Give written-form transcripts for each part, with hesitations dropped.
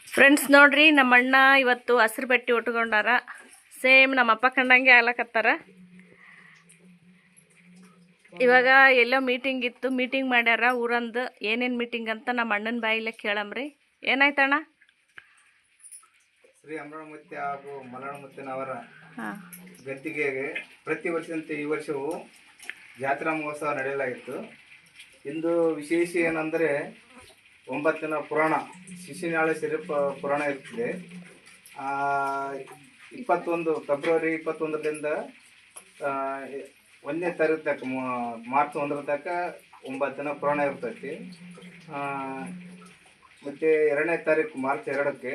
Friends ನೋಡ್ರಿ, ನಮ್ಮ ಅಣ್ಣ ಇವತ್ತು ಹಸಿರು ಬಟ್ಟೆ ಉಟ್ಕೊಂಡಾರ. ಸೇಮ್ ನಮ್ಮ ಅಪ್ಪ ಕಂಡಂಗೆ ಆಗ್ಲಕತ್ತಾರ. ಇವಾಗ ಎಲ್ಲೋ ಮೀಟಿಂಗ್ ಇತ್ತು, ಮೀಟಿಂಗ್ ಮಾಡ್ಯಾರ ಊರಂದು. ಏನೇನು ಮೀಟಿಂಗ್ ಅಂತ ನಮ್ಮ ಅಣ್ಣನ ಬಾಯಿಲೆ ಕೇಳಮ್ರಿ. ಏನಾಯ್ತಣ್ಣ? ಶ್ರೀ ಅಮರಮೂರ್ತಿ ಹಾಗೂ ಮಲಣಮುತ್ತಿನವರ ಗದ್ದಿಗೆಗೆ ಪ್ರತಿ ವರ್ಷದಂತೆ ಈ ವರ್ಷವೂ ಜಾತ್ರಾ ಮಹೋತ್ಸವ ನಡೆಯಲಾಗಿತ್ತು. ಇಂದು ವಿಶೇಷ ಏನಂದರೆ 9 ದಿನ ಪುರಾಣ, ಶಿಶಿನಾಳ ಸಿರಿ ಪುರಾಣ ಇರ್ತದೆ. 21 ಫೆಬ್ರವರಿ 21ರಿಂದ 1ನೇ ತಾರೀಕು ತನಕ, ಮಾರ್ಚ್ 1ರ ತನಕ 9 ದಿನ ಪುರಾಣ ಇರ್ತೈತಿ. ಮತ್ತು 2ನೇ ತಾರೀಕು ಮಾರ್ಚ್ 2ಕ್ಕೆ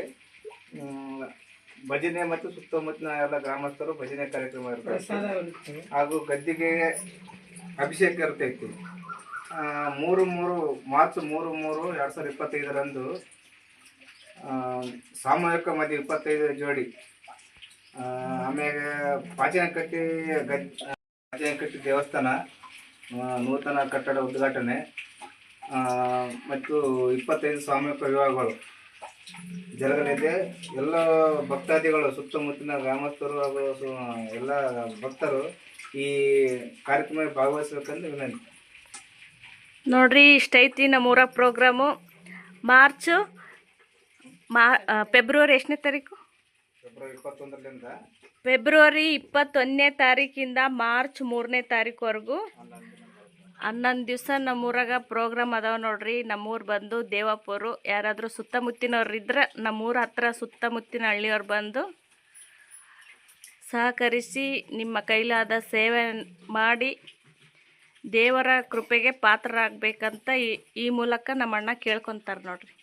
ಭಜನೆ ಮತ್ತು ಸುತ್ತಮುತ್ತಲಿನ ಎಲ್ಲ ಗ್ರಾಮಸ್ಥರು ಭಜನೆ ಕಾರ್ಯಕ್ರಮ ಇರ್ತೈತಿ. ಹಾಗೂ ಗದ್ದಿಗೆ ಅಭಿಷೇಕ ಇರ್ತೈತಿ. ಮಾರ್ಚ್ 3/3/2025 ಸಾಮೂಹಿಕ ಮದುವೆ 25 ಜೋಡಿ. ಆಮೇಲೆ ಪಾಚನಕಟ್ಟಿ ದೇವಸ್ಥಾನ ನೂತನ ಕಟ್ಟಡ ಉದ್ಘಾಟನೆ ಮತ್ತು 25 ಸಾಮೂಹಿಕ ವಿವಾಹಗಳು ಜರುಗಲಿದೆ. ಎಲ್ಲ ಭಕ್ತಾದಿಗಳು, ಸುತ್ತಮುತ್ತಲಿನ ಗ್ರಾಮಸ್ಥರು ಹಾಗೂ ಎಲ್ಲ ಭಕ್ತರು ಈ ಕಾರ್ಯಕ್ರಮ ಭಾಗವಹಿಸಬೇಕೆಂದು ವಿನಂತಿ. ನೋಡ್ರಿ, ಇಷ್ಟೈತಿ ನಮ್ಮೂರ ಪ್ರೋಗ್ರಾಮು. ಫೆಬ್ರವರಿ ಎಷ್ಟನೇ ತಾರೀಕು? ಫೆಬ್ರವರಿ 21ನೇ ತಾರೀಕಿಂದ ಮಾರ್ಚ್ 3ನೇ ತಾರೀಕುವರೆಗೂ 11 ದಿವಸ ನಮ್ಮೂರಾಗ ಪ್ರೋಗ್ರಾಮ್ ಅದಾವ. ನೋಡ್ರಿ, ನಮ್ಮೂರು ಬಂದು ದೇವಾಪುರು. ಯಾರಾದರೂ ಸುತ್ತಮುತ್ತಿನವ್ರು ಇದ್ರೆ ನಮ್ಮೂರ ಹತ್ರ ಸುತ್ತಮುತ್ತಿನ ಹಳ್ಳಿಯವ್ರು ಬಂದು ಸಹಕರಿಸಿ ನಿಮ್ಮ ಕೈಲಾದ ಸೇವೆ ಮಾಡಿ ದೇವರ ಕೃಪೆಗೆ ಪಾತ್ರರಾಗಬೇಕಂತ ಈ ಮೂಲಕ ನಮ್ಮಣ್ಣ ಕೇಳ್ಕೊತಾರೆ ನೋಡ್ರಿ.